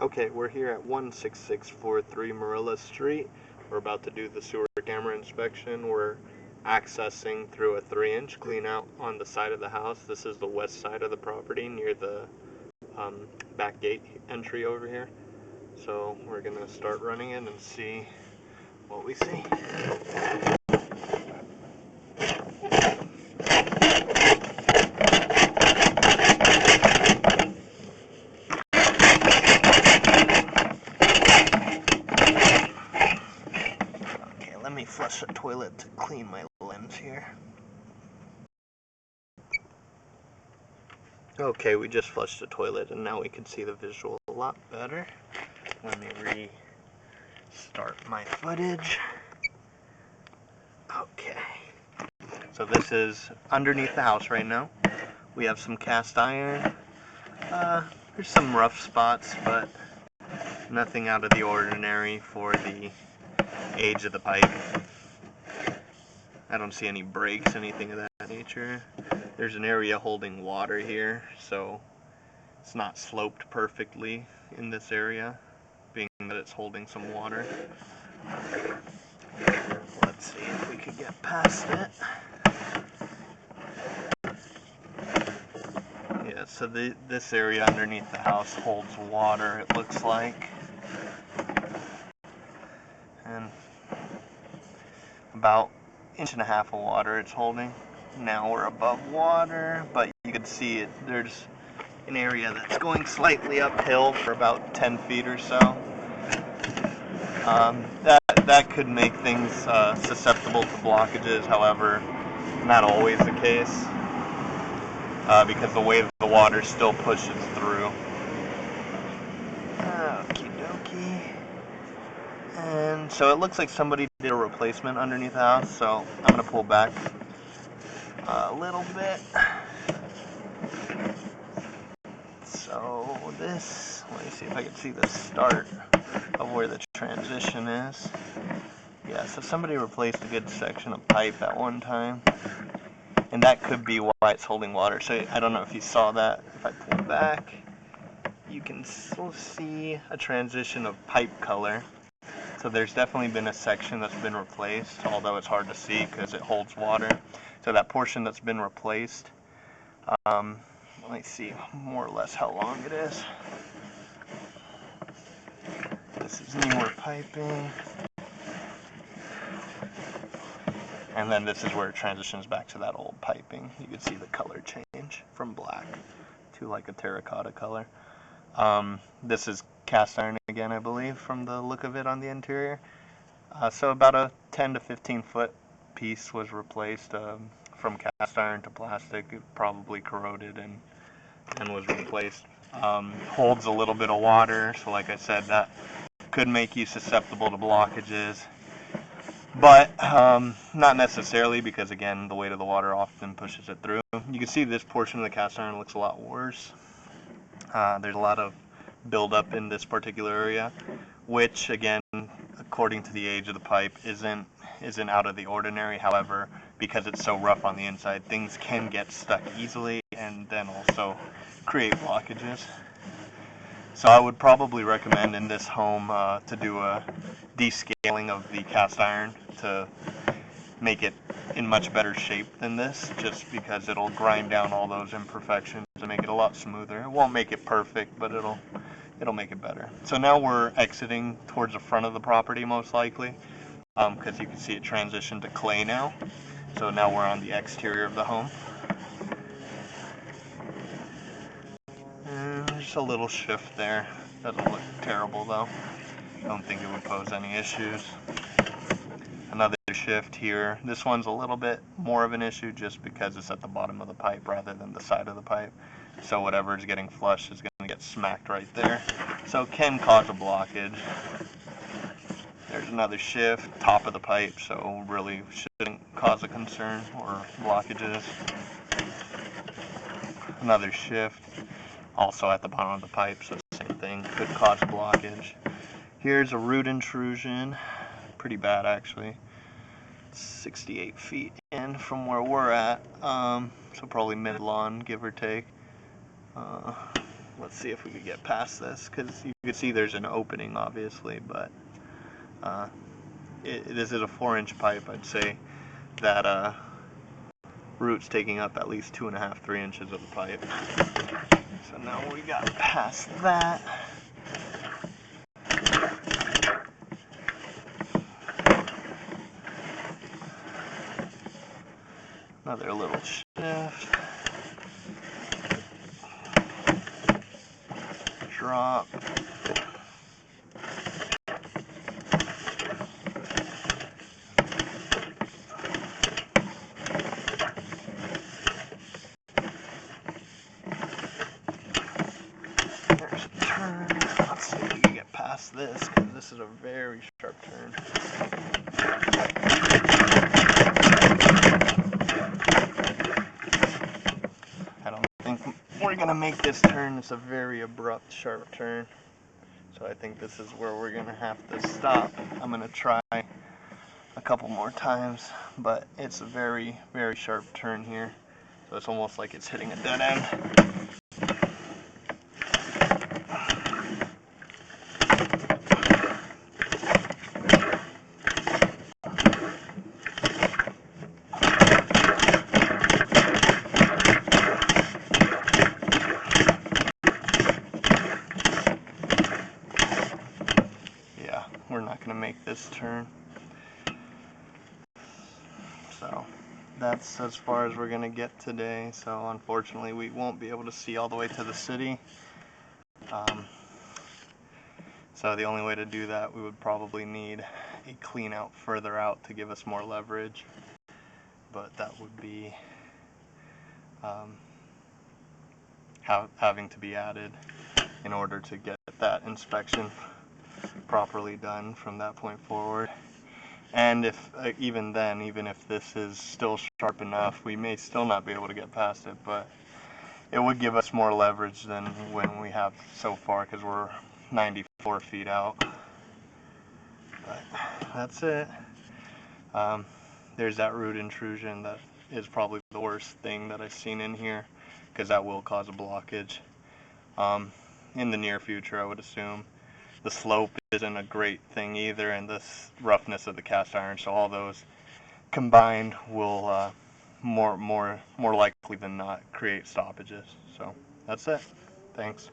Okay, we're here at 16643 Marilla Street. We're about to do the sewer camera inspection. We're accessing through a 3-inch clean out on the side of the house. This is the west side of the property near the back gate entry over here. So we're going to start running it and see what we see. Let me flush the toilet to clean my lens here. Okay, we just flushed the toilet and now we can see the visual a lot better. Let me restart my footage. Okay, so this is underneath the house right now. We have some cast iron. There's some rough spots, but nothing out of the ordinary for the age of the pipe. I don't see any breaks, anything of that nature. There's an area holding water here, so it's not sloped perfectly in this area, being that it's holding some water. Let's see if we could get past it. Yeah, so this area underneath the house holds water, it looks like. And about 1.5 inches of water it's holding. Now we're above water, but you can see it. There's an area that's going slightly uphill for about 10 feet or so. That could make things susceptible to blockages, however, not always the case, because the way the water still pushes through. Okie dokie. And so it looks like somebody did a replacement underneath the house, so I'm going to pull back a little bit. So this, let me see if I can see the start of where the transition is. Yeah, so somebody replaced a good section of pipe at one time, and that could be why it's holding water. So I don't know if you saw that. If I pull back, you can still see a transition of pipe color. So there's definitely been a section that's been replaced, although it's hard to see because it holds water. So that portion that's been replaced, let me see more or less how long it is. This is newer piping. And then this is where it transitions back to that old piping. You can see the color change from black to like a terracotta color. This is cast iron again, I believe, from the look of it on the interior. So about a 10 to 15 foot piece was replaced from cast iron to plastic. It probably corroded and was replaced. Holds a little bit of water, so like I said, that could make you susceptible to blockages. But not necessarily, because again, the weight of the water often pushes it through. You can see this portion of the cast iron looks a lot worse. There's a lot of buildup in this particular area, which again, according to the age of the pipe, isn't out of the ordinary. However, because it's so rough on the inside, things can get stuck easily and then also create blockages. So I would probably recommend in this home to do a descaling of the cast iron to make it in much better shape than this, just because it'll grind down all those imperfections and make it a lot smoother. It won't make it perfect, but it'll make it better. So now we're exiting towards the front of the property, most likely, because you can see it transition to clay now. So now we're on the exterior of the home. And there's a little shift there. Doesn't look terrible though. Don't think it would pose any issues. Another shift here. This one's a little bit more of an issue just because it's at the bottom of the pipe rather than the side of the pipe. So whatever is getting flushed is going to get smacked right there. So it can cause a blockage. There's another shift, top of the pipe, so really shouldn't cause a concern or blockages. Another shift, also at the bottom of the pipe, so same thing, could cause blockage. Here's a root intrusion, pretty bad actually. 68 feet in from where we're at, so probably mid-lawn, give or take. let's see if we could get past this, because you can see there's an opening obviously, but this is a 4-inch pipe. I'd say that root's taking up at least 2.5, 3 inches of the pipe. So now we got past that. Another little shift. Drop. There's a turn. Let's see if we can get past this, because this is a very sharp turn. I don't think we're going to make this turn. It's a very abrupt, sharp turn. So I think this is where we're going to have to stop. I'm going to try a couple more times, but it's a very, very sharp turn here. So it's almost like it's hitting a dead end. Yeah, we're not going to make this turn. So that's as far as we're going to get today. So unfortunately we won't be able to see all the way to the city. So the only way to do that, we would probably need a clean out further out to give us more leverage. But that would be having to be added in order to get that inspection properly done from that point forward. And if even then, even if this is still sharp enough, we may still not be able to get past it, but it would give us more leverage than when we have so far, because we're 94 feet out. But that's it. There's that root intrusion. That is probably the worst thing that I've seen in here, because that will cause a blockage in the near future, I would assume. The slope isn't a great thing either, and the roughness of the cast iron, so all those combined will more likely than not create stoppages. So that's it. Thanks.